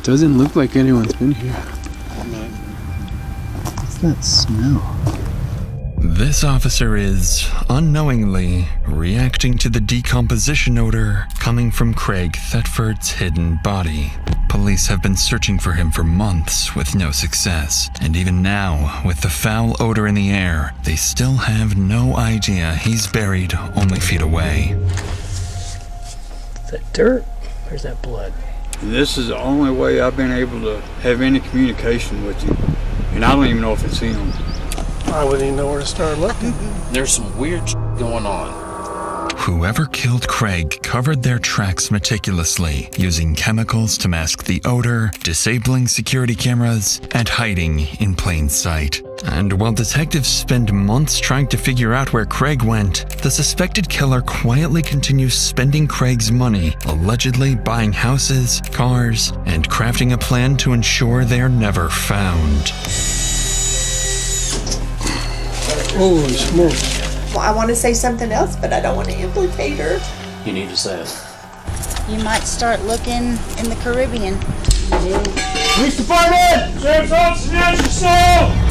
Doesn't look like anyone's been here. What's that smell? This officer is, unknowingly, reacting to the decomposition odor coming from Craig Thetford's hidden body. Police have been searching for him for months with no success, and even now, with the foul odor in the air, they still have no idea he's buried only feet away. Is that dirt or is that blood? This is the only way I've been able to have any communication with you, and I don't even know if it's him. I wouldn't even know where to start looking. There's some weird going on. Whoever killed Craig covered their tracks meticulously, using chemicals to mask the odor, disabling security cameras, and hiding in plain sight. And while detectives spend months trying to figure out where Craig went, the suspected killer quietly continues spending Craig's money, allegedly buying houses, cars, and crafting a plan to ensure they are never found. Holy smokes. Well, I want to say something else, but I don't want to implicate her. You need to say it. You might start looking in the Caribbean. Police Department! Sheriff's Office, announce yourself!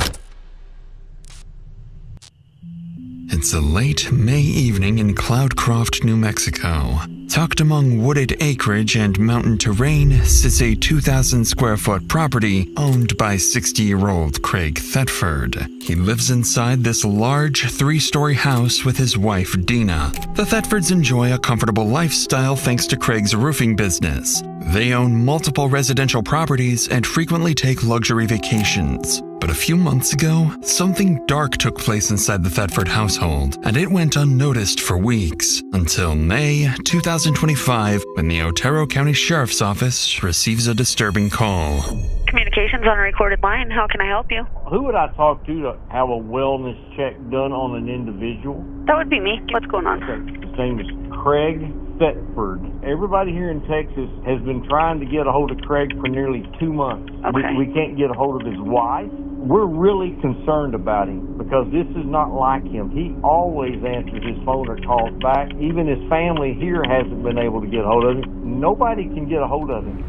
It's a late May evening in Cloudcroft, New Mexico. Tucked among wooded acreage and mountain terrain sits a 2,000 square foot property owned by 60-year-old Craig Thetford. He lives inside this large 3-story house with his wife Dina. The Thetfords enjoy a comfortable lifestyle thanks to Craig's roofing business. They own multiple residential properties and frequently take luxury vacations. But a few months ago, something dark took place inside the Thetford household, and it went unnoticed for weeks, until May 2025, when the Otero County Sheriff's Office receives a disturbing call. Communications on a recorded line. How can I help you? Who would I talk to have a wellness check done on an individual? That would be me. What's going on? His name is Craig Thetford. Everybody here in Texas has been trying to get a hold of Craig for nearly 2 months. Okay. We can't get a hold of his wife. We're really concerned about him because this is not like him. He always answers his phone or calls back. Even his family here hasn't been able to get a hold of him. Nobody can get a hold of him.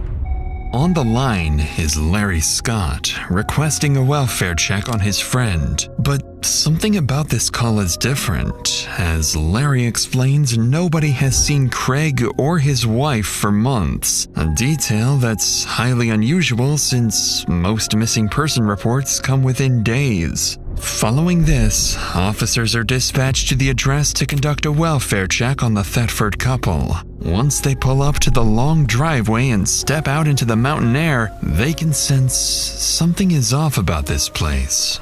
On the line is Larry Scott, requesting a welfare check on his friend. But something about this call is different. As Larry explains, nobody has seen Craig or his wife for months. A detail that's highly unusual since most missing person reports come within days. Following this, officers are dispatched to the address to conduct a welfare check on the Thetford couple. Once they pull up to the long driveway and step out into the mountain air, they can sense something is off about this place.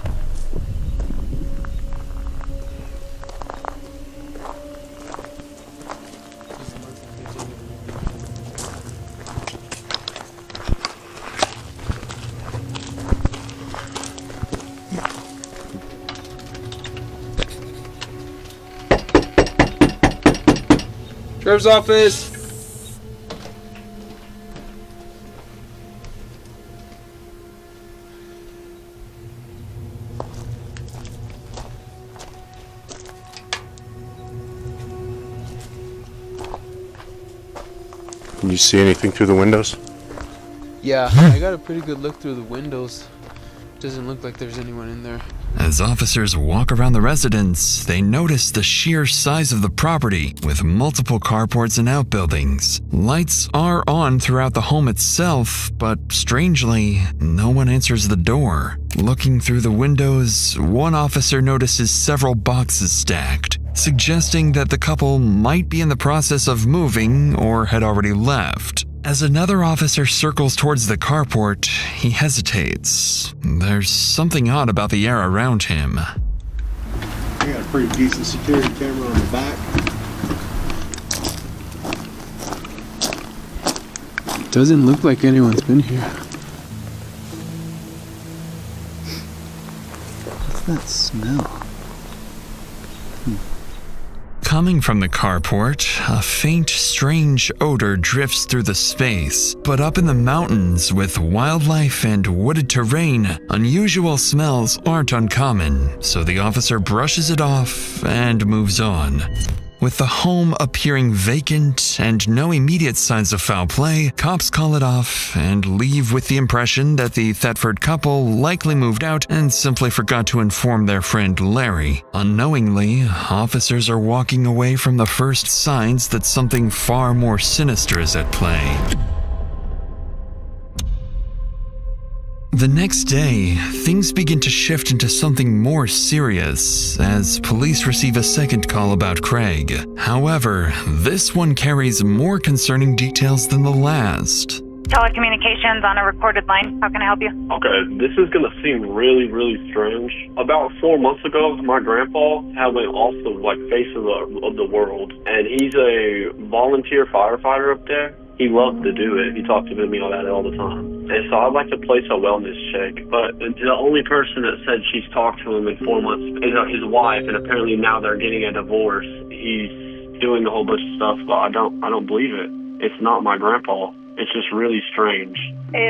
Sheriff's Office! Can you see anything through the windows? Yeah, I got a pretty good look through the windows. Doesn't look like there's anyone in there. As officers walk around the residence, they notice the sheer size of the property, with multiple carports and outbuildings. Lights are on throughout the home itself, but strangely, no one answers the door. Looking through the windows, one officer notices several boxes stacked, suggesting that the couple might be in the process of moving or had already left. As another officer circles towards the carport, he hesitates. There's something odd about the air around him. I got a pretty decent security camera on the back. Doesn't look like anyone's been here. What's that smell? Coming from the carport, a faint, strange odor drifts through the space. But up in the mountains, with wildlife and wooded terrain, unusual smells aren't uncommon, so the officer brushes it off and moves on. With the home appearing vacant and no immediate signs of foul play, cops call it off and leave with the impression that the Thetford couple likely moved out and simply forgot to inform their friend Larry. Unknowingly, officers are walking away from the first signs that something far more sinister is at play. The next day, things begin to shift into something more serious as police receive a second call about Craig. However, this one carries more concerning details than the last. Telecommunications on a recorded line. How can I help you? Okay, this is going to seem really, really strange. About 4 months ago, my grandpa had went off the face of the world, and he's a volunteer firefighter up there. He loved to do it. He talked to me about it all the time. And so I'd like to place a wellness check. But the only person that said she's talked to him in 4 months is his wife, and apparently now they're getting a divorce. He's doing a whole bunch of stuff, but I don't believe it. It's not my grandpa. It's just really strange.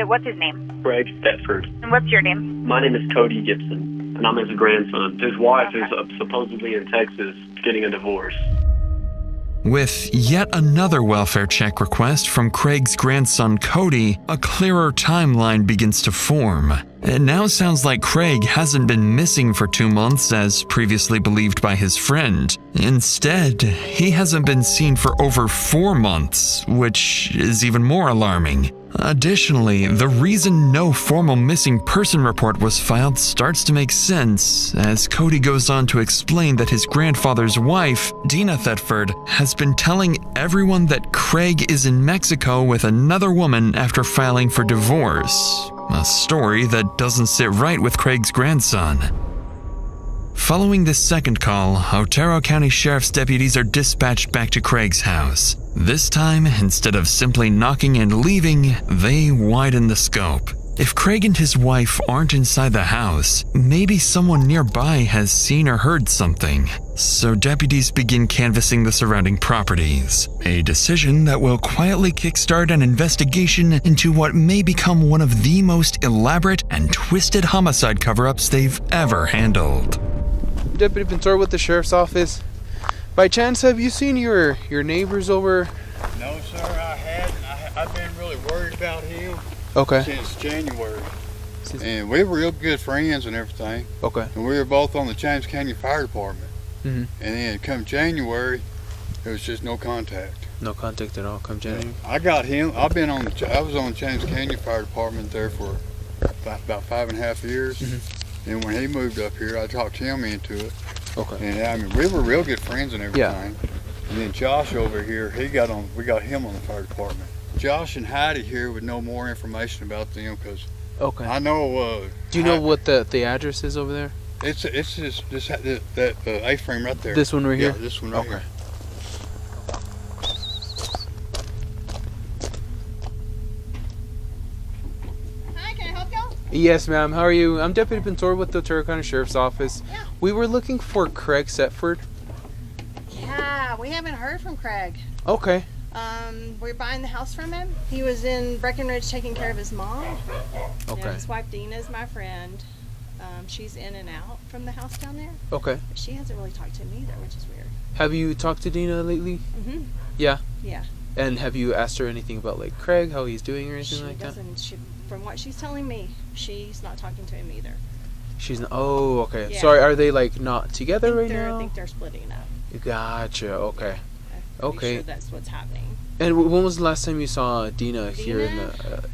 What's his name? Craig Thetford. And what's your name? My name is Cody Gibson, and I'm his grandson. His wife is supposedly in Texas getting a divorce. With yet another welfare check request from Craig's grandson Cody, a clearer timeline begins to form. It now sounds like Craig hasn't been missing for 2 months as previously believed by his friend. Instead, he hasn't been seen for over 4 months, which is even more alarming. Additionally, the reason no formal missing person report was filed starts to make sense, as Cody goes on to explain that his grandfather's wife, Dina Thetford, has been telling everyone that Craig is in Mexico with another woman after filing for divorce. A story that doesn't sit right with Craig's grandson. Following this second call, Otero County Sheriff's deputies are dispatched back to Craig's house. This time, instead of simply knocking and leaving, they widen the scope. If Craig and his wife aren't inside the house, maybe someone nearby has seen or heard something. So deputies begin canvassing the surrounding properties, a decision that will quietly kickstart an investigation into what may become one of the most elaborate and twisted homicide cover-ups they've ever handled. Deputy Pintor with the Sheriff's Office. By chance, have you seen your neighbors over? No, sir, I hadn't. I've been really worried about him. Okay. Since January. And we were real good friends and everything. Okay. And we were both on the James County Fire Department. Mm-hmm. And then come January, there was just no contact. No contact at all come January? I got him. I was on the James County Fire Department there for about 5.5 years. Mm-hmm. And when he moved up here, I talked him into it. Okay. And I mean, we were real good friends and everything. Yeah. And then Josh over here, we got him on the fire department. Josh and Heidi here would know more information about them because I know. Do you know what the address is over there? It's just that A-frame right there. This one right here? Yeah, this one right here. Hi, can I help y'all? Yes, ma'am. How are you? I'm Deputy Pintor with the Otero County Sheriff's Office. Yeah. We were looking for Craig Thetford. Yeah, we haven't heard from Craig. Okay. We're buying the house from him. He was in Breckenridge taking care of his mom. Okay. And his wife Dina is my friend. She's in and out from the house down there. Okay. But she hasn't really talked to him either, which is weird. Have you talked to Dina lately? Mm-hmm. Yeah? Yeah. And have you asked her anything about like Craig, how he's doing or anything she like doesn't, that? From what she's telling me, she's not talking to him either. She's not, oh, okay. Yeah. So are they like not together right now? I think they're splitting up. Gotcha, okay. I'm pretty sure that's what's happening. And when was the last time you saw Dina here in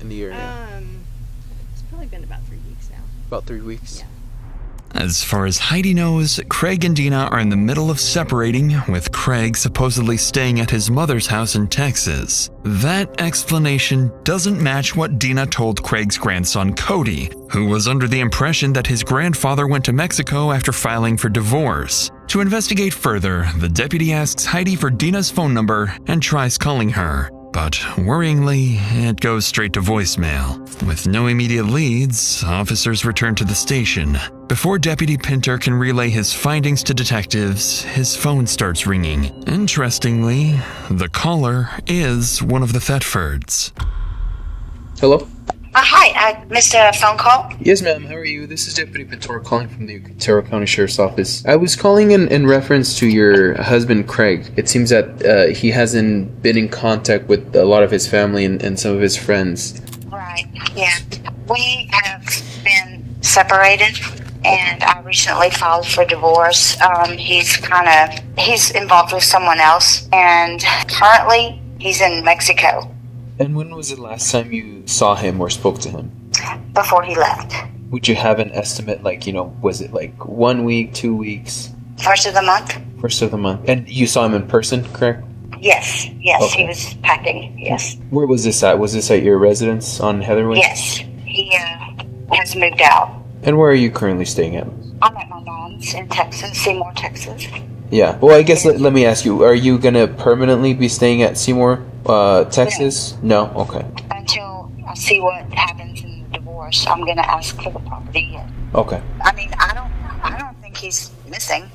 the area? It's probably been about 3 weeks now. About 3 weeks? Yeah. As far as Heidi knows, Craig and Dina are in the middle of separating, with Craig supposedly staying at his mother's house in Texas. That explanation doesn't match what Dina told Craig's grandson Cody, who was under the impression that his grandfather went to Mexico after filing for divorce. To investigate further, the deputy asks Heidi for Dina's phone number and tries calling her. But worryingly, it goes straight to voicemail. With no immediate leads, officers return to the station. Before Deputy Pinter can relay his findings to detectives, his phone starts ringing. Interestingly, the caller is one of the Thetfords. Hello? Hi, I missed a phone call. Yes, ma'am. How are you? This is Deputy Pator calling from the Otero County Sheriff's Office. I was calling in reference to your husband, Craig. It seems that he hasn't been in contact with a lot of his family and some of his friends. Right, yeah. We have been separated, and I recently filed for divorce. He's involved with someone else, and currently he's in Mexico. And when was the last time you saw him or spoke to him? Before he left. Would you have an estimate, was it 1 week, 2 weeks? First of the month. First of the month. And you saw him in person, correct? Yes, Okay. He was packing, yes. Where was this at? Was this at your residence on Heatherway? Yes, he has moved out. And where are you currently staying at? I'm at my mom's in Texas, Seymour, Texas. Yeah. Well, I guess let me ask you, are you going to permanently be staying at Seymour, Texas? No? Okay. Until I see what happens in the divorce, I'm going to ask for the property. Okay. I mean, I don't think he's missing.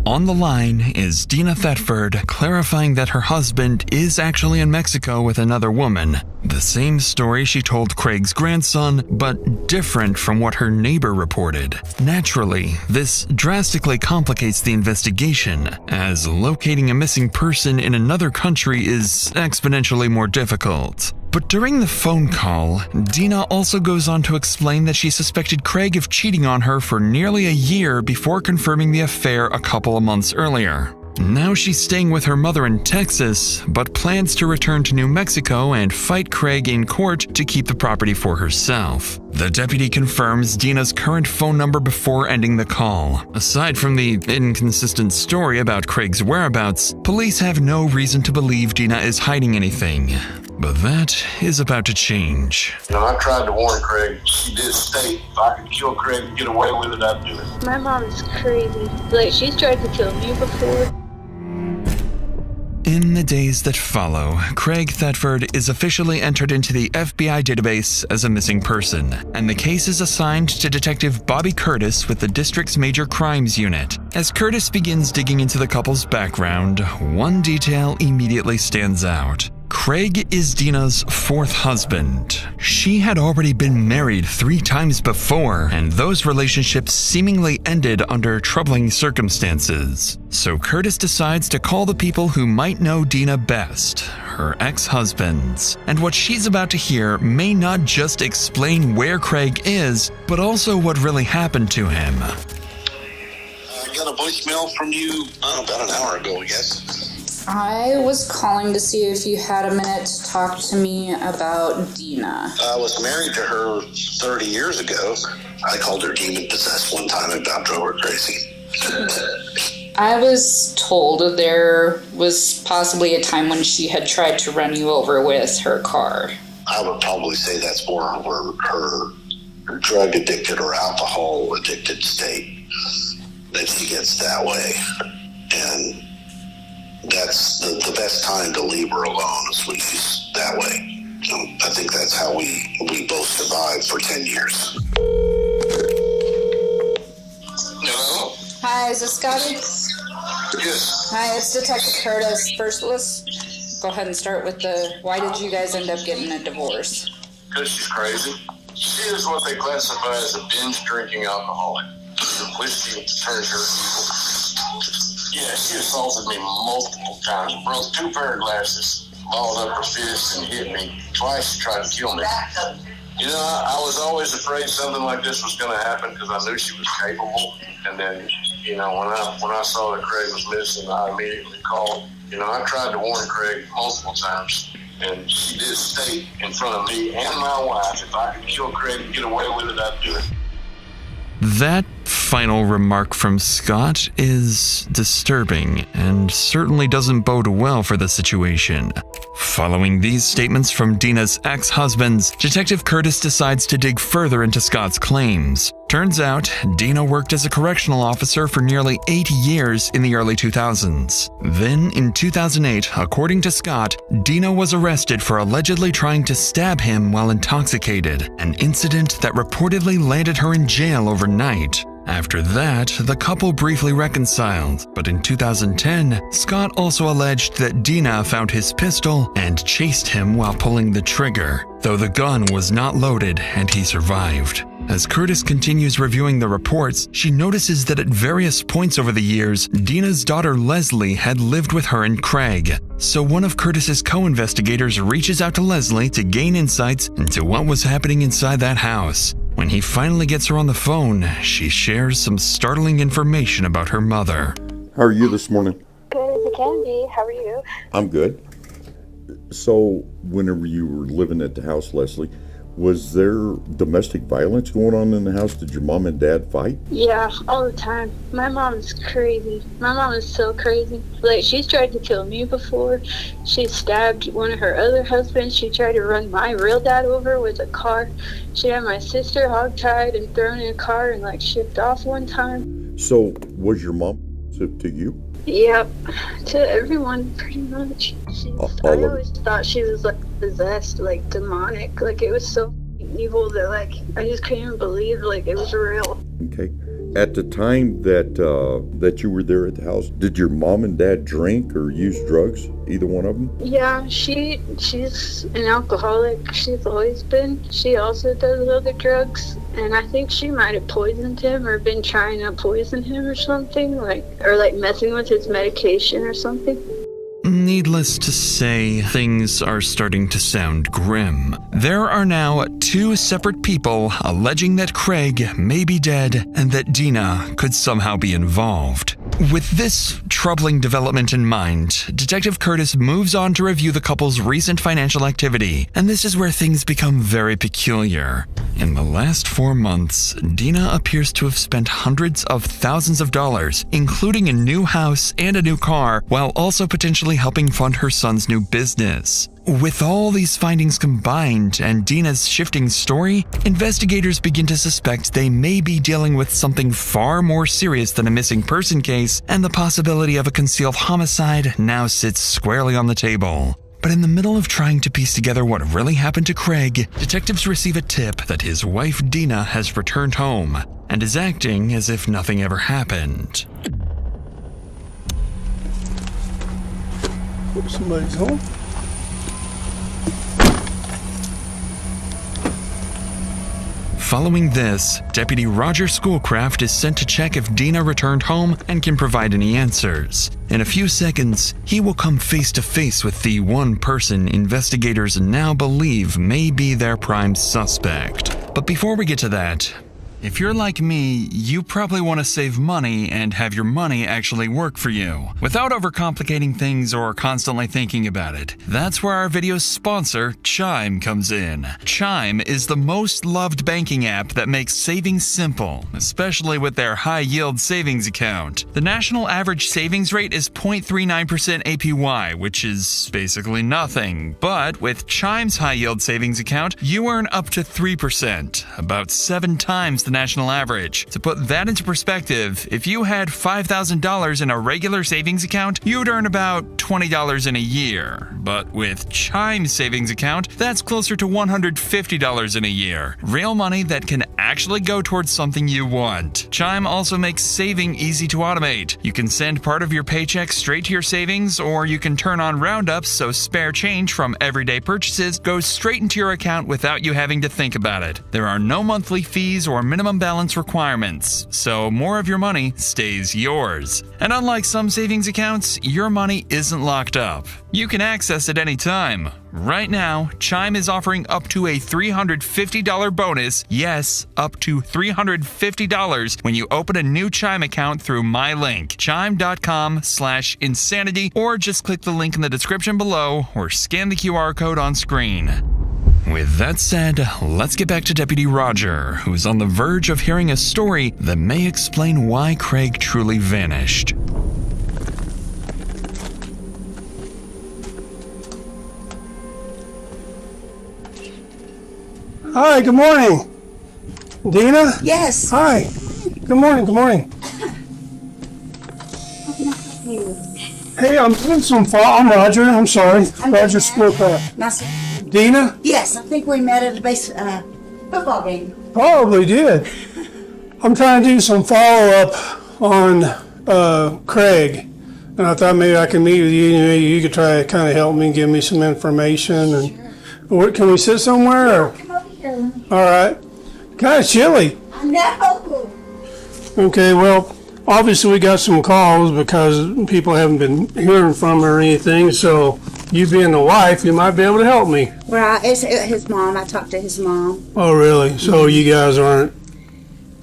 On the line is Dina Thetford, clarifying that her husband is actually in Mexico with another woman. The same story she told Craig's grandson, but different from what her neighbor reported. Naturally, this drastically complicates the investigation, as locating a missing person in another country is exponentially more difficult. But during the phone call, Dina also goes on to explain that she suspected Craig of cheating on her for nearly a year before confirming the affair a couple of months earlier. Now she's staying with her mother in Texas, but plans to return to New Mexico and fight Craig in court to keep the property for herself. The deputy confirms Dina's current phone number before ending the call. Aside from the inconsistent story about Craig's whereabouts, police have no reason to believe Dina is hiding anything. But that is about to change. I tried to warn Craig. She did state if I could kill Craig and get away with it, I'd do it. My mom's crazy. She's tried to kill me before. In the days that follow, Craig Thetford is officially entered into the FBI database as a missing person, and the case is assigned to Detective Bobby Curtis with the district's Major Crimes Unit. As Curtis begins digging into the couple's background, one detail immediately stands out. Craig is Dina's fourth husband. She had already been married 3 times before, and those relationships seemingly ended under troubling circumstances. So Curtis decides to call the people who might know Dina best, her ex-husbands. And what she's about to hear may not just explain where Craig is, but also what really happened to him. I got a voicemail from you about an hour ago, I guess. I was calling to see if you had a minute to talk to me about Dina. I was married to her 30 years ago. I called her demon-possessed one time and about drove her crazy. I was told there was possibly a time when she had tried to run you over with her car. I would probably say that's more her drug-addicted or alcohol-addicted state that she gets that way. And that's the best time to leave her alone is when she's that way. I think that's how we both survived for 10 years. Hello? Hi, is this Scotty? Yes. Hi, it's Detective Curtis. First, let's go ahead and start with why did you guys end up getting a divorce? Because she's crazy. She is what they classify as a binge drinking alcoholic. Whiskey turns her evil. Yeah, she assaulted me multiple times. Broke 2 pair of glasses, balled up her fist, and hit me. Twice she tried to kill me. I was always afraid something like this was going to happen because I knew she was capable. And then, when I saw that Craig was missing, I immediately called. I tried to warn Craig multiple times, and she did state in front of me and my wife, if I could kill Craig and get away with it, I'd do it. That final remark from Scott is disturbing and certainly doesn't bode well for the situation. Following these statements from Dina's ex-husbands, Detective Curtis decides to dig further into Scott's claims. Turns out, Dina worked as a correctional officer for nearly 8 years in the early 2000s. Then, in 2008, according to Scott, Dina was arrested for allegedly trying to stab him while intoxicated, an incident that reportedly landed her in jail overnight. After that, the couple briefly reconciled, but in 2010, Scott also alleged that Dina found his pistol and chased him while pulling the trigger, though the gun was not loaded and he survived. As Curtis continues reviewing the reports, she notices that at various points over the years, Dina's daughter Leslie had lived with her and Craig. So one of Curtis's co-investigators reaches out to Leslie to gain insights into what was happening inside that house. When he finally gets her on the phone, she shares some startling information about her mother. How are you this morning? Good as it can be. How are you? I'm good. So, whenever you were living at the house, Leslie, was there domestic violence going on in the house? Did your mom and dad fight? Yeah, all the time. My mom's crazy. My mom is so crazy. Like, she's tried to kill me before. She stabbed one of her other husbands. She tried to run my real dad over with a car. She had my sister hogtied and thrown in a car and, like, shipped off one time. So, was your mom abusive to you? Yep, to everyone, pretty much. I always thought she was, like, possessed, like, demonic. Like, it was so evil that, like, I just couldn't believe, like, it was real. Okay. At the time that you were there at the house, did your mom and dad drink or use drugs? Either one of them? Yeah, she's an alcoholic. She's always been. She also does other drugs, and I think she might have poisoned him or been trying to poison him or something, like messing with his medication or something. Needless to say, things are starting to sound grim. There are now 2 separate people alleging that Craig may be dead and that Dina could somehow be involved. With this troubling development in mind, Detective Curtis moves on to review the couple's recent financial activity, and this is where things become very peculiar. In the last 4 months, Dina appears to have spent hundreds of thousands of dollars, including a new house and a new car, while also potentially helping fund her son's new business. With all these findings combined and Dina's shifting story, investigators begin to suspect they may be dealing with something far more serious than a missing person case, and the possibility of a concealed homicide now sits squarely on the table. But in the middle of trying to piece together what really happened to Craig, detectives receive a tip that his wife Dina has returned home and is acting as if nothing ever happened. Somebody's home? Following this, Deputy Roger Schoolcraft is sent to check if Dina returned home and can provide any answers. In a few seconds, he will come face to face with the one person investigators now believe may be their prime suspect. But before we get to that, if you're like me, you probably want to save money and have your money actually work for you, without overcomplicating things or constantly thinking about it. That's where our video's sponsor, Chime, comes in. Chime is the most loved banking app that makes saving simple, especially with their high-yield savings account. The national average savings rate is 0.39% APY, which is basically nothing. But with Chime's high-yield savings account, you earn up to 3%, about 7 times the national average. To put that into perspective, if you had $5,000 in a regular savings account, you'd earn about $20 in a year. But with Chime's savings account, that's closer to $150 in a year. Real money that can actually go towards something you want. Chime also makes saving easy to automate. You can send part of your paycheck straight to your savings, or you can turn on roundups so spare change from everyday purchases goes straight into your account without you having to think about it. There are no monthly fees or minimum balance requirements, so more of your money stays yours. And unlike some savings accounts, your money isn't locked up. You can access it anytime. Right now, Chime is offering up to a $350 bonus, yes, up to $350 when you open a new Chime account through my link, chime.com/insanity, or just click the link in the description below or scan the QR code on screen. With that said, let's get back to Deputy Roger, who's on the verge of hearing a story that may explain why Craig truly vanished. Hi, good morning. Dina? Yes. Hi. Good morning, good morning. Hey, I'm doing some I'm Roger, I'm sorry. Roger Schoolcraft. Nice. Dina? Yes, I think we met at a football game. Probably did. I'm trying to do some follow-up on Craig. And I thought maybe I could meet with you, and maybe you could try to kind of help me, give me some information. And what, can we sit somewhere? Or? Come over here. All right. Kind of chilly. I know. Okay, well, obviously we got some calls because people haven't been hearing from her or anything. So you being the wife, you might be able to help me. Well, it's his mom. I talked to his mom. Oh, really? So you guys aren't?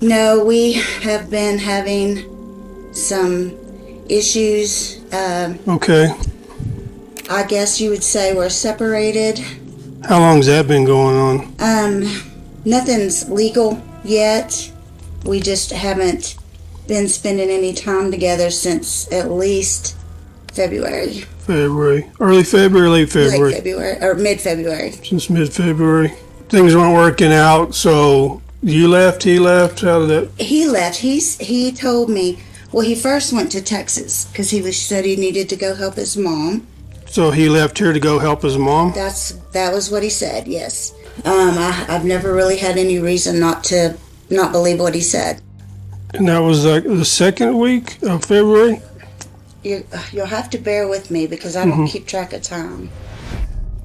No, we have been having some issues. Okay. I guess you would say we're separated. How long's that been going on? Nothing's legal yet. We just haven't been spending any time together since at least February. February. Early February, late February? Late February, or mid-February. Since mid-February. Things weren't working out, so you left, he left, how did that? He left. He told me, well, he first went to Texas because said he needed to go help his mom. So he left here to go help his mom? That was what he said, yes. I've never really had any reason not to not believe what he said. And that was like the second week of February? You'll have to bear with me because I don't keep track of time.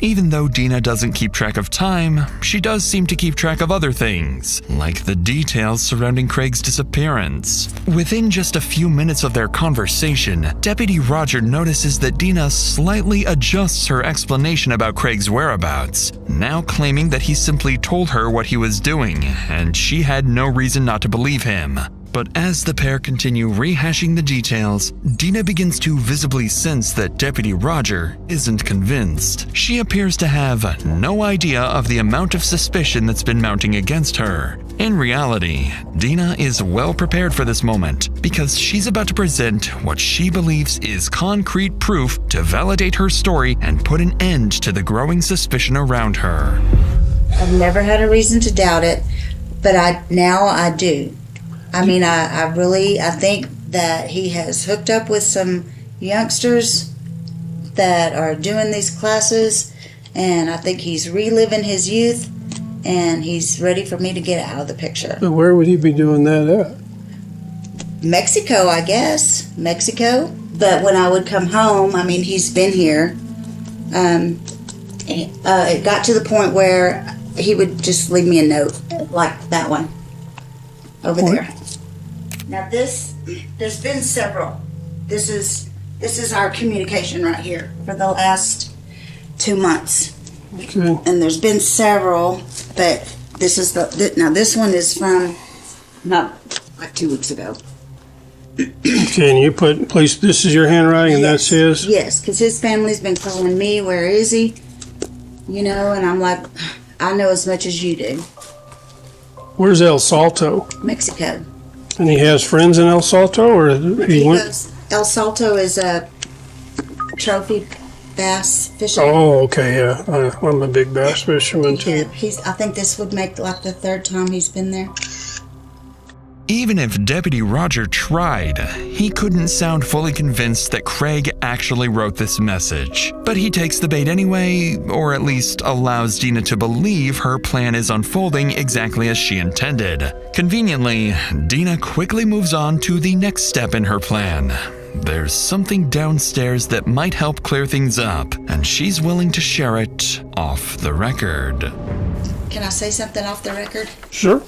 Even though Dina doesn't keep track of time, she does seem to keep track of other things, like the details surrounding Craig's disappearance. Within just a few minutes of their conversation, Deputy Roger notices that Dina slightly adjusts her explanation about Craig's whereabouts, now claiming that he simply told her what he was doing, and she had no reason not to believe him. But as the pair continue rehashing the details, Dina begins to visibly sense that Deputy Roger isn't convinced. She appears to have no idea of the amount of suspicion that's been mounting against her. In reality, Dina is well prepared for this moment because she's about to present what she believes is concrete proof to validate her story and put an end to the growing suspicion around her. I've never had a reason to doubt it, but now I do. I mean, I think that he has hooked up with some youngsters that are doing these classes, and I think he's reliving his youth, and he's ready for me to get out of the picture. But where would he be doing that at? Mexico, I guess. Mexico. But when I would come home, I mean, he's been here. It got to the point where he would just leave me a note, like that one over there. Now there's been several. This is our communication right here for the last 2 months. Okay. And there's been several, but this is now this one is from not like 2 weeks ago. Okay, and you place this is your handwriting and that's his? Yes, because his family's been calling me, where is he? You know, and I'm like, I know as much as you do. Where's El Salto? Mexico. And he has friends in El Salto, or he went? Goes, El Salto is a trophy bass fisherman. Oh, okay, yeah. I'm a big bass fisherman too. I think this would make like the 3rd time he's been there. Even if Deputy Roger tried, he couldn't sound fully convinced that Craig actually wrote this message. But he takes the bait anyway, or at least allows Dina to believe her plan is unfolding exactly as she intended. Conveniently, Dina quickly moves on to the next step in her plan. There's something downstairs that might help clear things up, and she's willing to share it off the record. Can I say something off the record? Sure.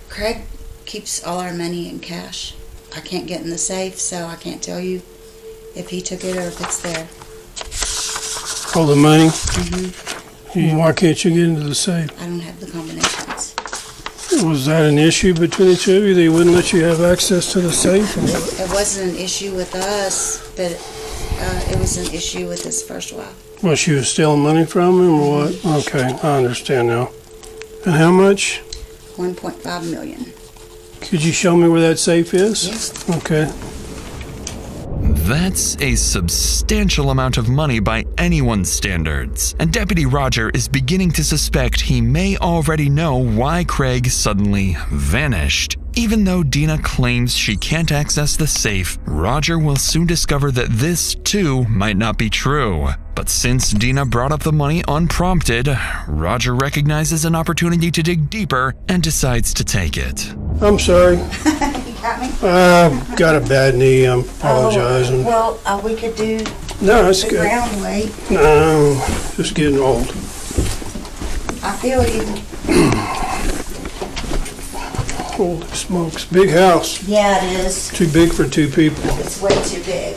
Craig keeps all our money in cash. I can't get in the safe, so I can't tell you if he took it or if it's there. All the money? Mm-hmm. Why can't you get into the safe? I don't have the combinations. Was that an issue between the two of you? They wouldn't let you have access to the safe? It wasn't an issue with us, but it was an issue with his first wife. Well, she was stealing money from him or what? Okay, I understand now. And how much? $1.5 million. Could you show me where that safe is? Yes. Okay. That's a substantial amount of money by anyone's standards, and Deputy Roger is beginning to suspect he may already know why Craig suddenly vanished. Even though Dina claims she can't access the safe, Roger will soon discover that this, too, might not be true. But since Dina brought up the money unprompted, Roger recognizes an opportunity to dig deeper and decides to take it. I'm sorry. You got me? I've got a bad knee. I'm apologizing. Well, we could do no, that's the good. ground weight. No, just getting old. I feel you. Holy smokes. Big house. Yeah, it is. Too big for two people. It's way too big.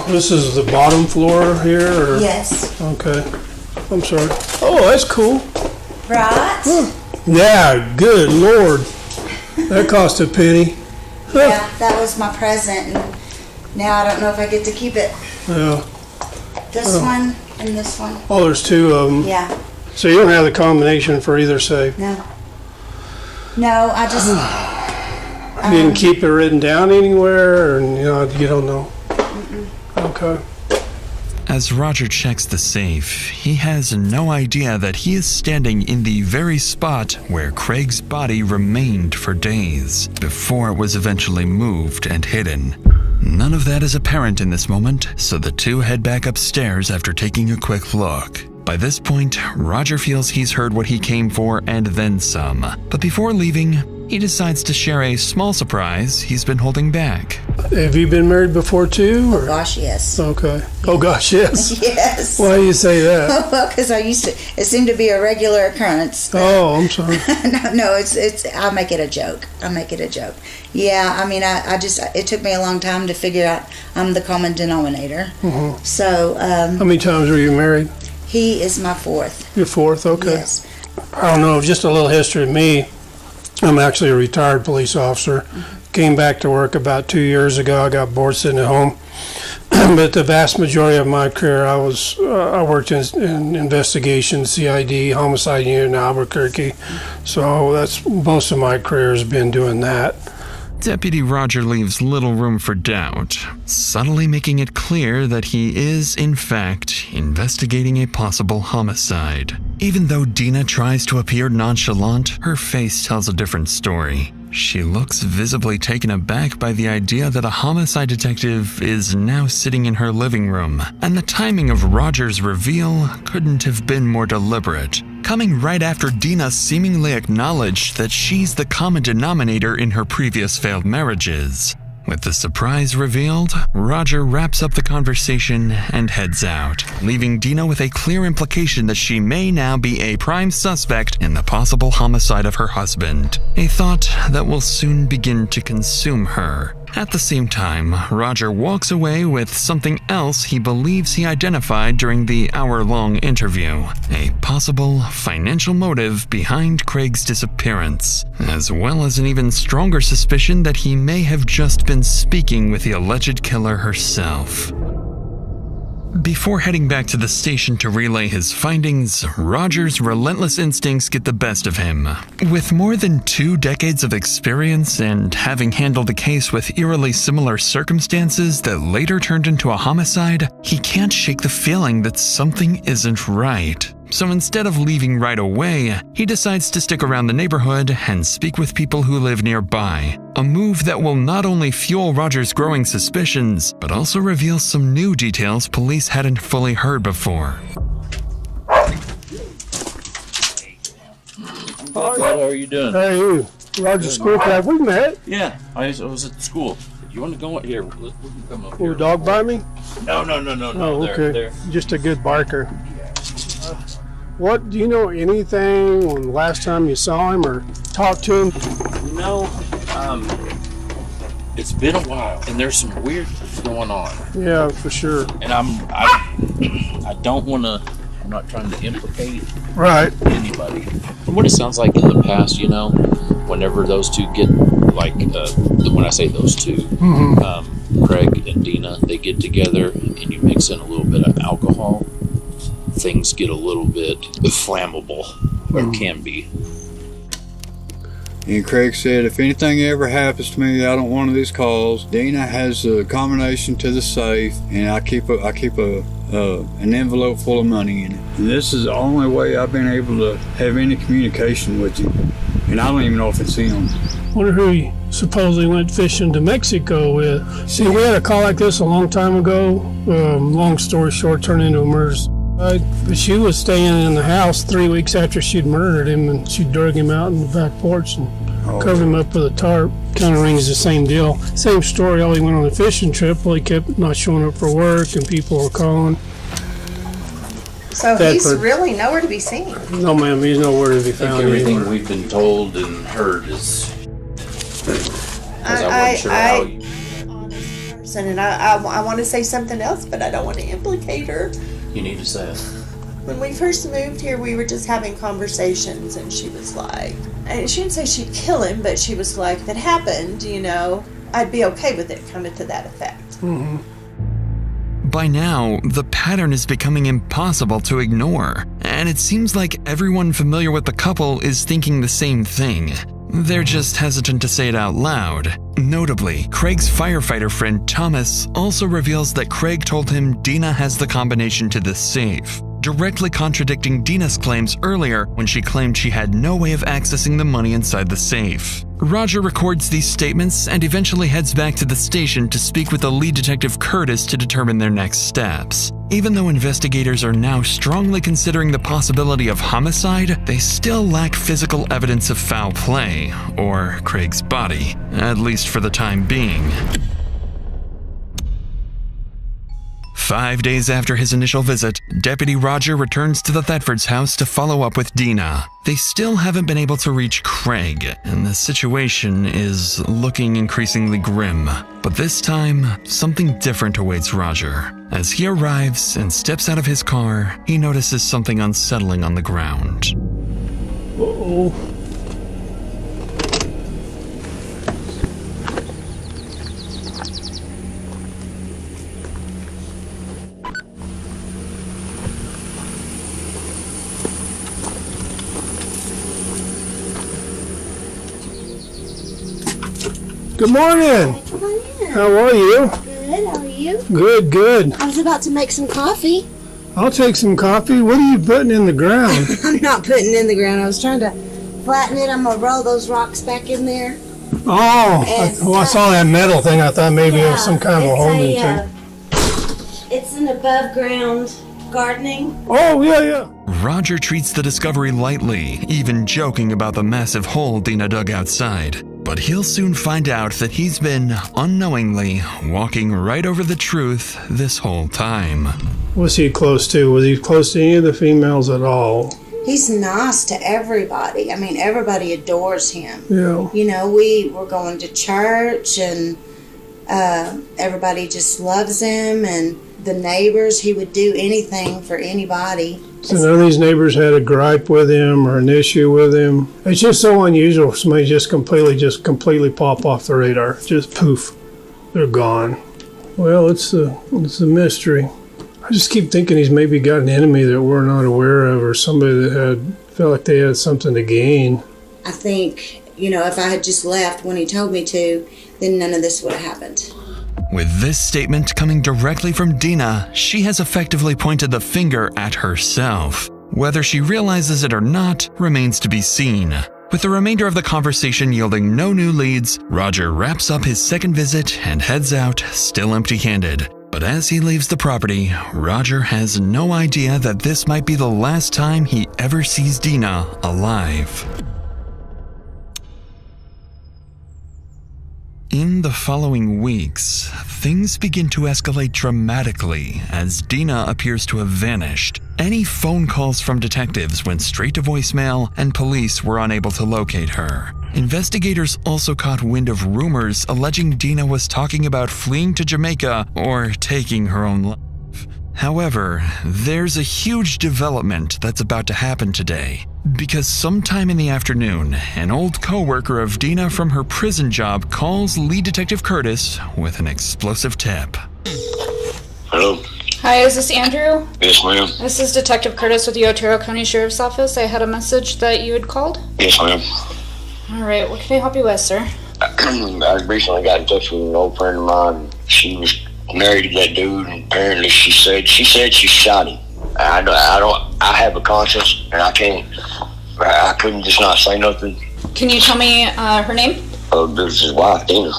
This is the bottom floor here? Or? Yes. Okay. I'm sorry. Oh, that's cool. Right? Huh. Yeah, good Lord. That cost a penny. Yeah, that was my present, and now I don't know if I get to keep it. Yeah. This one and this one. Oh, there's two of them. Yeah. So you don't have the combination for either safe? No. No, I just... You didn't keep it written down anywhere, or you don't know? Okay. As Roger checks the safe, he has no idea that he is standing in the very spot where Craig's body remained for days before it was eventually moved and hidden. None of that is apparent in this moment, so the two head back upstairs after taking a quick look. By this point, Roger feels he's heard what he came for and then some. But before leaving, he decides to share a small surprise he's been holding back. Have you been married before too? Or? Oh gosh, yes. Okay. Oh gosh, yes. Yes. Why do you say that? Well, because it seemed to be a regular occurrence. Oh, I'm sorry. No, it's. I'll make it a joke. Yeah, I mean, it took me a long time to figure out I'm the common denominator. Mm-hmm. So. How many times were you married? He is my fourth. Your fourth? Okay. Yes. I don't know, just a little history of me. I'm actually a retired police officer. Mm-hmm. Came back to work about 2 years ago. I got bored sitting at home. But the vast majority of my career, I worked in investigation, CID, homicide unit in Albuquerque. Mm-hmm. So that's most of my career has been doing that. Deputy Roger leaves little room for doubt, subtly making it clear that he is, in fact, investigating a possible homicide. Even though Dina tries to appear nonchalant, her face tells a different story. She looks visibly taken aback by the idea that a homicide detective is now sitting in her living room, and the timing of Roger's reveal couldn't have been more deliberate, coming right after Dina seemingly acknowledged that she's the common denominator in her previous failed marriages. With the surprise revealed, Roger wraps up the conversation and heads out, leaving Dina with a clear implication that she may now be a prime suspect in the possible homicide of her husband, a thought that will soon begin to consume her. At the same time, Roger walks away with something else he believes he identified during the hour-long interview, a possible financial motive behind Craig's disappearance, as well as an even stronger suspicion that he may have just been speaking with the alleged killer herself. Before heading back to the station to relay his findings, Roger's relentless instincts get the best of him. With more than 2 decades of experience and having handled a case with eerily similar circumstances that later turned into a homicide, he can't shake the feeling that something isn't right. So instead of leaving right away, he decides to stick around the neighborhood and speak with people who live nearby. A move that will not only fuel Roger's growing suspicions, but also reveal some new details police hadn't fully heard before. What are you doing? Hey, you. Roger Schoolcraft, we met. Yeah, I was at school. You want to go here? We can come up here. Will a dog bite me? No. Oh, okay. There. Just a good barker. What, do you know anything on the last time you saw him or talked to him? No, it's been a while, and there's some weird stuff going on. Yeah, for sure. And I don't want to. I'm not trying to implicate anybody. From what it sounds like in the past, whenever those two get when I say those two, Craig and Dina, they get together, and you mix in a little bit of alcohol. Things get a little bit flammable, or can be. And Craig said, if anything ever happens to me out on one of these calls, Dina has a combination to the safe, and I keep an envelope full of money in it. And this is the only way I've been able to have any communication with him, and I don't even know if it's him. Wonder who he supposedly went fishing to Mexico with. See, we had a call like this a long time ago. Long story short, turned into a murder. But she was staying in the house 3 weeks after she'd murdered him, and she drug him out in the back porch and covered him up with a tarp. Kind of rings the same deal. Same story, all he went on a fishing trip. Well, he kept not showing up for work, and people were calling. So he's really nowhere to be seen. No, ma'am, he's nowhere to be I think found. everything anymore. we've been told and heard is... I wasn't sure how you... And I want to say something else, but I don't want to implicate her. You need to say it. When we first moved here, we were just having conversations, and she was like, and she didn't say she'd kill him, but she was like, if it happened, you know, I'd be okay with it, kind of to that effect. Mm-hmm. By now, the pattern is becoming impossible to ignore, and it seems like everyone familiar with the couple is thinking the same thing. They're just hesitant to say it out loud. Notably, Craig's firefighter friend Thomas also reveals that Craig told him Dina has the combination to the safe, directly contradicting Dina's claims earlier when she claimed she had no way of accessing the money inside the safe. Roger records these statements and eventually heads back to the station to speak with the lead detective Curtis to determine their next steps. Even though investigators are now strongly considering the possibility of homicide, they still lack physical evidence of foul play, or Craig's body, at least for the time being. 5 days after his initial visit, Deputy Roger returns to the Thetfords' house to follow up with Dina. They still haven't been able to reach Craig, and the situation is looking increasingly grim. But this time, something different awaits Roger. As he arrives and steps out of his car, he notices something unsettling on the ground. Uh-oh. Good morning. Come on in. How are you? Good, how are you? Good, good. I was about to make some coffee. I'll take some coffee. What are you putting in the ground? I'm not putting it in the ground. I was trying to flatten it. I'm going to roll those rocks back in there. Oh, I saw that metal thing. I thought maybe it was some kind of a holding thing. It's an above ground gardening. Oh, yeah. Roger treats the discovery lightly, even joking about the massive hole Dina dug outside. But he'll soon find out that he's been, unknowingly, walking right over the truth this whole time. What's he close to? Was he close to any of the females at all? He's nice to everybody. I mean, everybody adores him. Yeah. You know, we were going to church, and everybody just loves him, and the neighbors, he would do anything for anybody. So none of these neighbors had a gripe with him or an issue with him. It's just so unusual for somebody just completely pop off the radar. Just poof, they're gone. Well, it's a mystery. I just keep thinking he's maybe got an enemy that we're not aware of, or somebody that felt like they had something to gain. I think, you know, if I had just left when he told me to, then none of this would have happened. With this statement coming directly from Dina, she has effectively pointed the finger at herself. Whether she realizes it or not remains to be seen. With the remainder of the conversation yielding no new leads, Roger wraps up his second visit and heads out, still empty-handed. But as he leaves the property, Roger has no idea that this might be the last time he ever sees Dina alive. In the following weeks, things begin to escalate dramatically as Dina appears to have vanished. Any phone calls from detectives went straight to voicemail, and police were unable to locate her. Investigators also caught wind of rumors alleging Dina was talking about fleeing to Jamaica or taking her own life. However, there's a huge development that's about to happen today. Because sometime in the afternoon, an old co-worker of Dina from her prison job calls lead detective Curtis with an explosive tip. Hello? Hi, is this Andrew? Yes, ma'am. This is Detective Curtis with the Otero County Sheriff's Office. I had a message that you had called. Yes, ma'am. All right, what can I help you with, sir? I recently got in touch with an old friend of mine. She was married to that dude, and apparently she said she shot him. I have a conscience, and I couldn't just not say nothing. Can you tell me her name? This is his wife, Dina.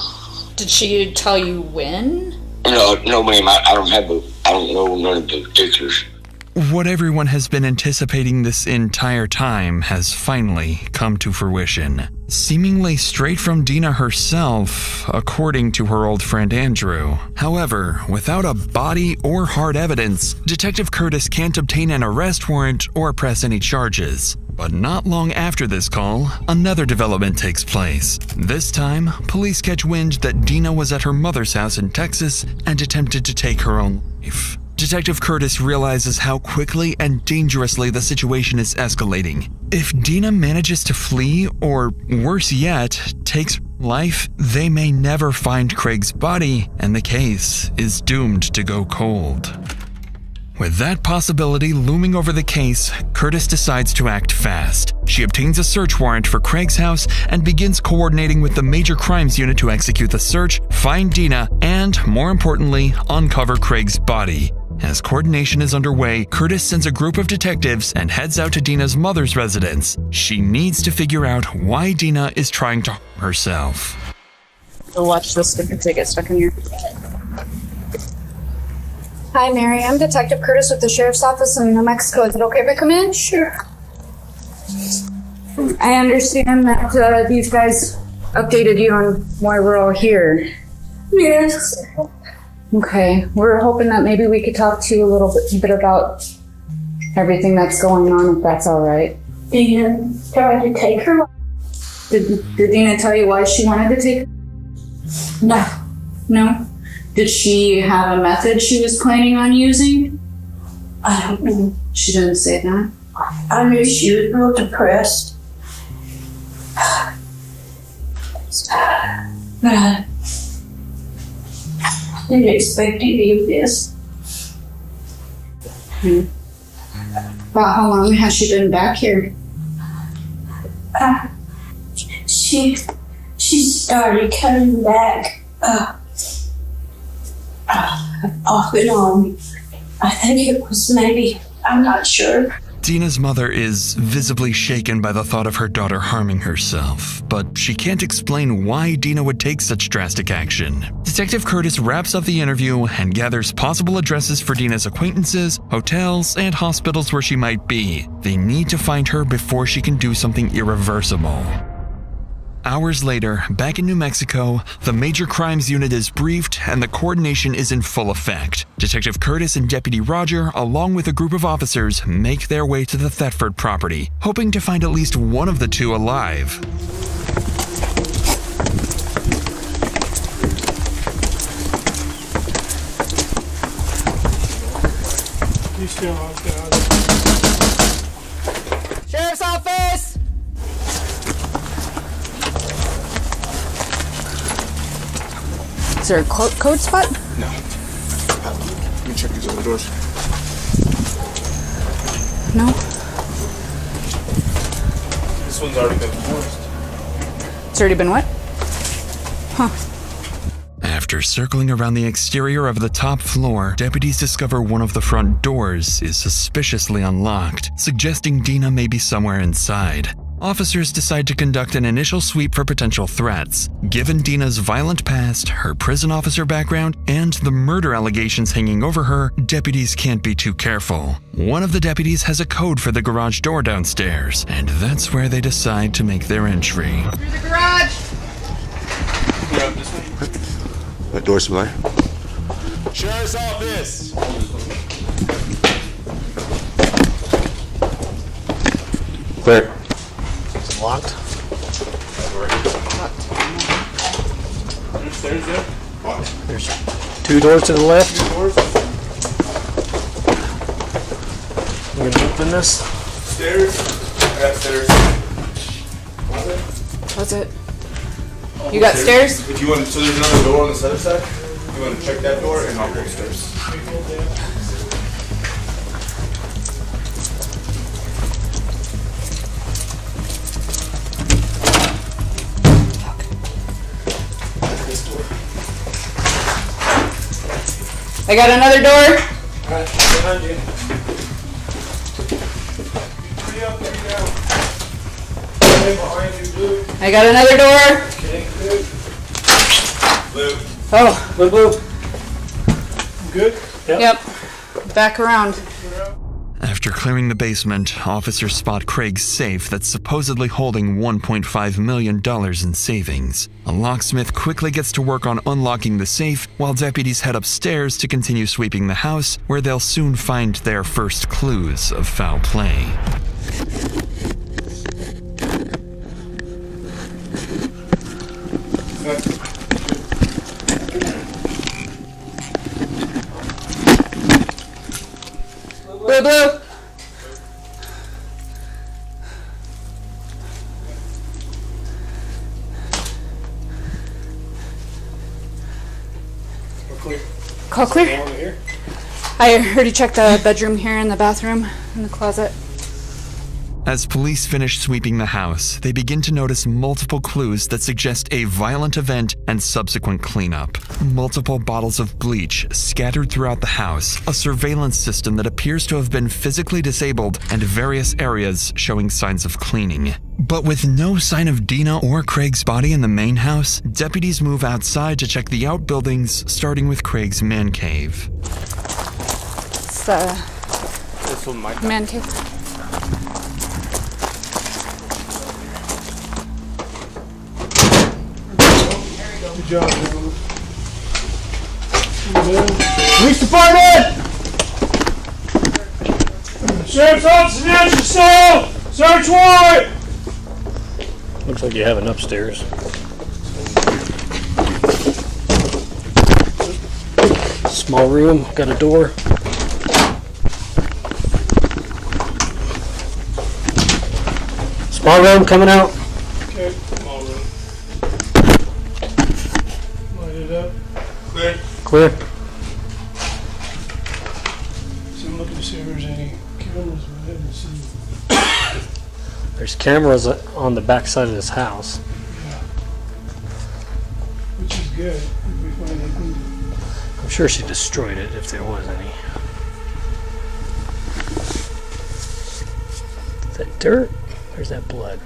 Did she tell you when? No, ma'am. I don't know none of the particulars. What everyone has been anticipating this entire time has finally come to fruition. Seemingly straight from Dina herself, according to her old friend Andrew. However, without a body or hard evidence, Detective Curtis can't obtain an arrest warrant or press any charges. But not long after this call, another development takes place. This time, police catch wind that Dina was at her mother's house in Texas and attempted to take her own life. Detective Curtis realizes how quickly and dangerously the situation is escalating. If Dina manages to flee, or worse yet, takes life, they may never find Craig's body, and the case is doomed to go cold. With that possibility looming over the case, Curtis decides to act fast. She obtains a search warrant for Craig's house and begins coordinating with the Major Crimes Unit to execute the search, find Dina, and, more importantly, uncover Craig's body. As coordination is underway, Curtis sends a group of detectives and heads out to Dina's mother's residence. She needs to figure out why Dina is trying to harm herself. So watch this if they get stuck in here. Hi, Mary. I'm Detective Curtis with the Sheriff's Office in New Mexico. Is it okay if I come in? Sure. I understand that these guys updated you on why we're all here. Yes. Okay, we're hoping that maybe we could talk to you a little bit about everything that's going on, if that's all right. Dina tried to take her. Did Dina tell you why she wanted to take her? No. No? Did she have a method she was planning on using? I don't know. She didn't say that? I knew she was real depressed. But I didn't expect any of this. About how long has she been back here? She started coming back off and on. I think it was maybe, I'm not sure. Dina's mother is visibly shaken by the thought of her daughter harming herself, but she can't explain why Dina would take such drastic action. Detective Curtis wraps up the interview and gathers possible addresses for Dina's acquaintances, hotels, and hospitals where she might be. They need to find her before she can do something irreversible. Hours later, back in New Mexico, the Major Crimes Unit is briefed and the coordination is in full effect. Detective Curtis and Deputy Roger, along with a group of officers, make their way to the Thetford property, hoping to find at least one of the two alive. Sheriff's Office! Is there a code spot? No. Let me check these other doors. No. This one's already been forced. It's already been what? Huh. After circling around the exterior of the top floor, deputies discover one of the front doors is suspiciously unlocked, suggesting Dina may be somewhere inside. Officers decide to conduct an initial sweep for potential threats. Given Dina's violent past, her prison officer background, and the murder allegations hanging over her, deputies can't be too careful. One of the deputies has a code for the garage door downstairs, and that's where they decide to make their entry. Through the garage! That door's familiar. Sheriff's Office! Clear. Locked. There's there. There's 2 doors to the left. 2 doors. We're gonna open this. Stairs. I got stairs. What's it? You got stairs? If you want, so there's another door on this other side. You want to check that door, and I'll go upstairs. I got another door. Alright, behind you. 3 up, 3 down. Behind you, blue. I got another door. Okay. Oh, blue. Good? Yep. Back around. After clearing the basement, officers spot Craig's safe that's supposedly holding $1.5 million in savings. A locksmith quickly gets to work on unlocking the safe, while deputies head upstairs to continue sweeping the house, where they'll soon find their first clues of foul play. Blue. Call clear. I already checked the bedroom here and the bathroom and the closet. As police finish sweeping the house, they begin to notice multiple clues that suggest a violent event and subsequent cleanup. Multiple bottles of bleach scattered throughout the house, a surveillance system that appears to have been physically disabled, and various areas showing signs of cleaning. But with no sign of Dina or Craig's body in the main house, deputies move outside to check the outbuildings, starting with Craig's man cave. It's the man cave. Good job, gentlemen. Police department! Sheriff's office, announce yourself! Search warrant! Looks like you have an upstairs. Small room, got a door. Small room coming out. Okay, small room. Light it up. Clear. Clear. So I'm looking to see if there's any cameras, but I haven't seen. There's cameras on the back side of this house. Yeah. Which is good if we find anything. I'm sure she destroyed it if there was any. Is that dirt? Where's that blood?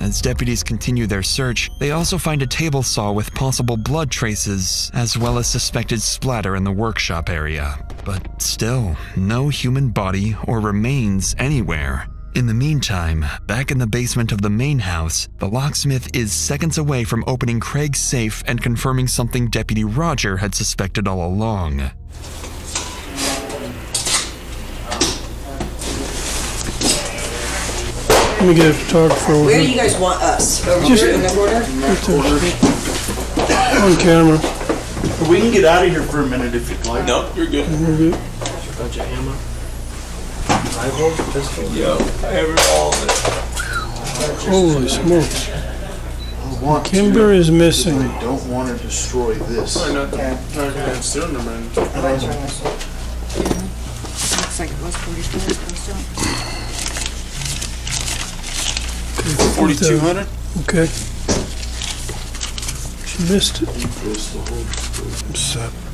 As deputies continue their search, they also find a table saw with possible blood traces, as well as suspected splatter in the workshop area. But still, no human body or remains anywhere. In the meantime, back in the basement of the main house, the locksmith is seconds away from opening Craig's safe and confirming something Deputy Roger had suspected all along. Let me get a photographer over Where do here. you guys want us? Over Just here in the corner? on camera. We can get out of here for a minute if you'd like. No, you're good. We're good. A bunch of ammo. Rifle, pistol. Yo, I have all of it. Holy smokes. Kimber is missing. I don't want to destroy this. Why not? Not gonna steal them, man. Looks like it was 44. 4,200? Okay. She missed it.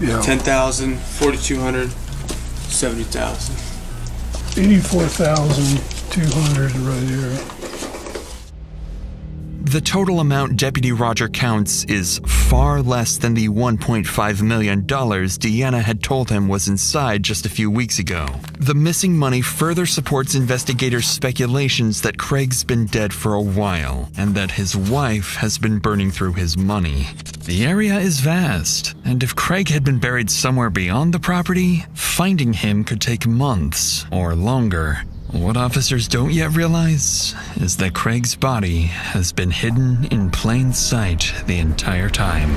Yeah. 10,000, 4,200, 70,000. 84,200 right here. The total amount Deputy Roger counts is far less than the $1.5 million Deanna had told him was inside just a few weeks ago. The missing money further supports investigators' speculations that Craig's been dead for a while, and that his wife has been burning through his money. The area is vast, and if Craig had been buried somewhere beyond the property, finding him could take months or longer. What officers don't yet realize is that Craig's body has been hidden in plain sight the entire time.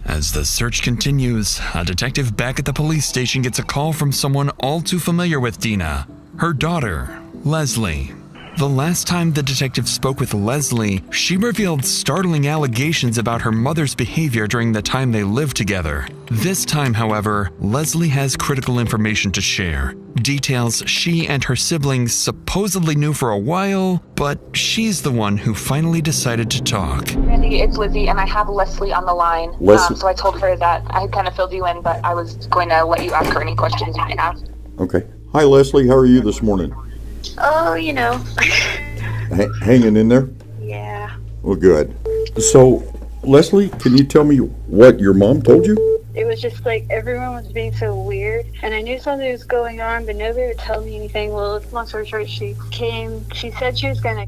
As the search continues, a detective back at the police station gets a call from someone all too familiar with Dina, her daughter, Leslie. The last time the detective spoke with Leslie, she revealed startling allegations about her mother's behavior during the time they lived together. This time, however, Leslie has critical information to share. Details she and her siblings supposedly knew for a while, but she's the one who finally decided to talk. Randy, it's Lizzie, and I have Leslie on the line. So I told her that I kind of filled you in, but I was going to let you ask her any questions you might have. Okay. Hi, Leslie. How are you this morning? Oh, you know. Hanging in there? Yeah. Well, good. So, Leslie, can you tell me what your mom told you? It was just like everyone was being so weird, and I knew something was going on, but nobody would tell me anything. Well, long story short, she said she was gonna,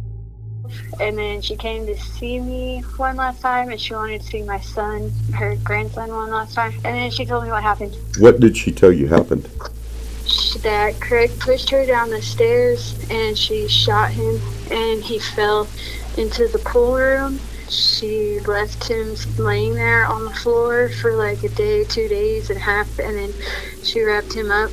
and then she came to see me one last time, and she wanted to see my son, her grandson, one last time, and then she told me what happened. What did she tell you happened? That Craig pushed her down the stairs, and she shot him, and he fell into the pool room. She left him laying there on the floor for like a day, 2 days and a half, and then she wrapped him up,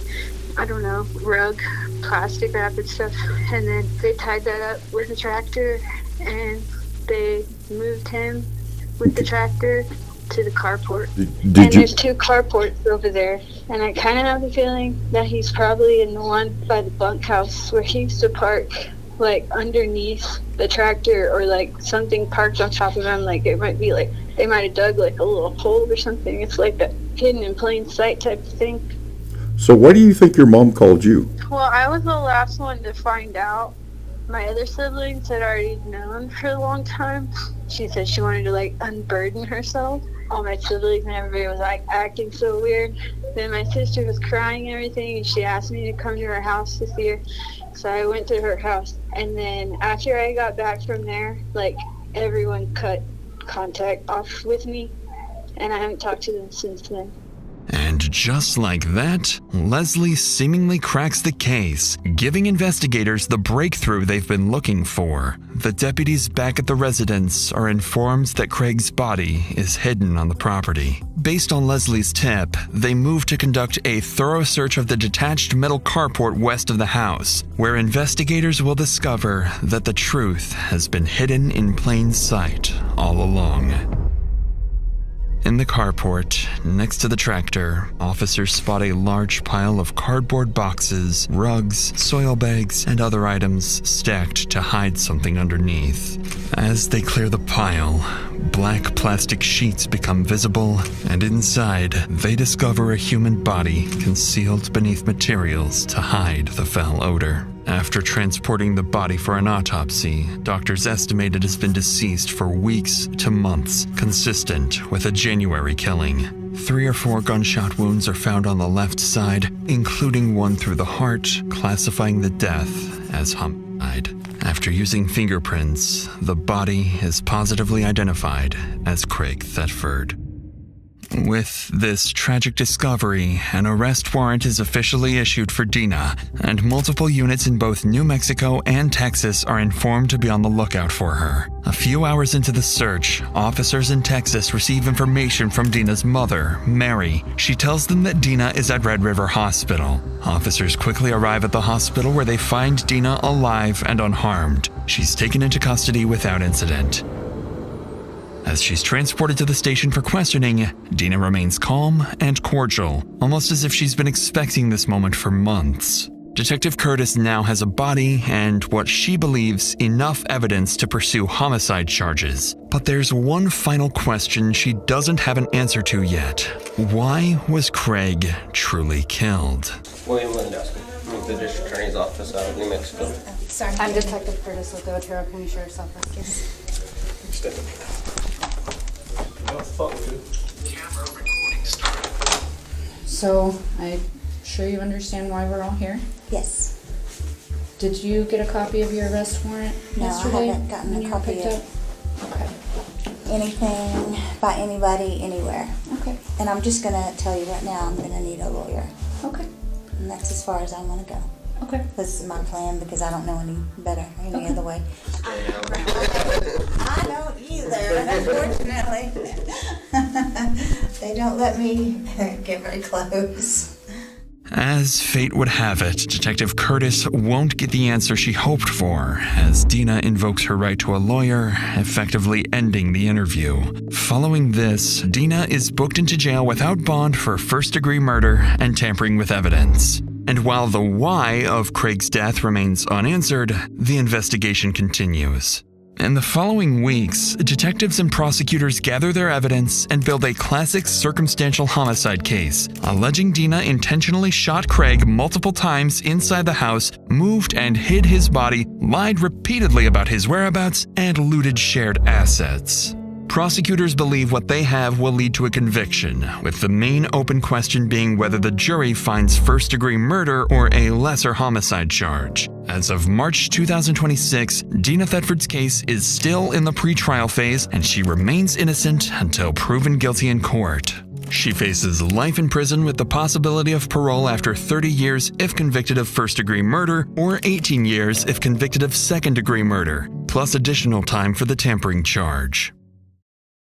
I don't know, rug, plastic wrap and stuff, and then they tied that up with a tractor, and they moved him with the tractor to the carport. There's 2 carports over there, and I kind of have the feeling that he's probably in the one by the bunkhouse where he used to park, like underneath the tractor, or like something parked on top of him. Like it might be like they might have dug like a little hole or something. It's like a hidden in plain sight type of thing. So why do you think your mom called you? Well, I was the last one to find out. My other siblings had already known for a long time. She said she wanted to like unburden herself. All my siblings and everybody was like acting so weird. Then my sister was crying and everything, and she asked me to come to her house to see her. So I went to her house, and then after I got back from there, like everyone cut contact off with me, and I haven't talked to them since then. And just like that, Leslie seemingly cracks the case, giving investigators the breakthrough they've been looking for. The deputies back at the residence are informed that Craig's body is hidden on the property. Based on Leslie's tip, they move to conduct a thorough search of the detached metal carport west of the house, where investigators will discover that the truth has been hidden in plain sight all along. In the carport, next to the tractor, officers spot a large pile of cardboard boxes, rugs, soil bags, and other items stacked to hide something underneath. As they clear the pile, black plastic sheets become visible, and inside, they discover a human body concealed beneath materials to hide the foul odor. After transporting the body for an autopsy, doctors estimate it has been deceased for weeks to months, consistent with a January killing. 3 or 4 gunshot wounds are found on the left side, including one through the heart, classifying the death as homicide. After using fingerprints, the body is positively identified as Craig Thetford. With this tragic discovery, an arrest warrant is officially issued for Dina, and multiple units in both New Mexico and Texas are informed to be on the lookout for her. A few hours into the search, officers in Texas receive information from Dina's mother, Mary. She tells them that Dina is at Red River Hospital. Officers quickly arrive at the hospital where they find Dina alive and unharmed. She's taken into custody without incident. As she's transported to the station for questioning, Dina remains calm and cordial, almost as if she's been expecting this moment for months. Detective Curtis now has a body and what she believes enough evidence to pursue homicide charges. But there's one final question she doesn't have an answer to yet. Why was Craig truly killed? William Lindowski, with the District Attorney's Office out of New Mexico. Sorry. I'm Detective Curtis with the Otero County Sheriff's Office. So, I'm sure you understand why we're all here? Yes. Did you get a copy of your arrest warrant yesterday? I haven't gotten a copy yet. Okay. Anything by anybody, anywhere. Okay. And I'm just going to tell you right now, I'm going to need a lawyer. Okay. And that's as far as I want to go. Okay. This is my plan because I don't know any better, any other way. I don't either, unfortunately. They don't let me get very close. As fate would have it, Detective Curtis won't get the answer she hoped for, as Dina invokes her right to a lawyer, effectively ending the interview. Following this, Dina is booked into jail without bond for first-degree murder and tampering with evidence. And while the why of Craig's death remains unanswered, the investigation continues. In the following weeks, detectives and prosecutors gather their evidence and build a classic circumstantial homicide case, alleging Dina intentionally shot Craig multiple times inside the house, moved and hid his body, lied repeatedly about his whereabouts, and looted shared assets. Prosecutors believe what they have will lead to a conviction, with the main open question being whether the jury finds first-degree murder or a lesser homicide charge. As of March 2026, Dina Thetford's case is still in the pretrial phase, and she remains innocent until proven guilty in court. She faces life in prison with the possibility of parole after 30 years if convicted of first-degree murder, or 18 years if convicted of second-degree murder, plus additional time for the tampering charge.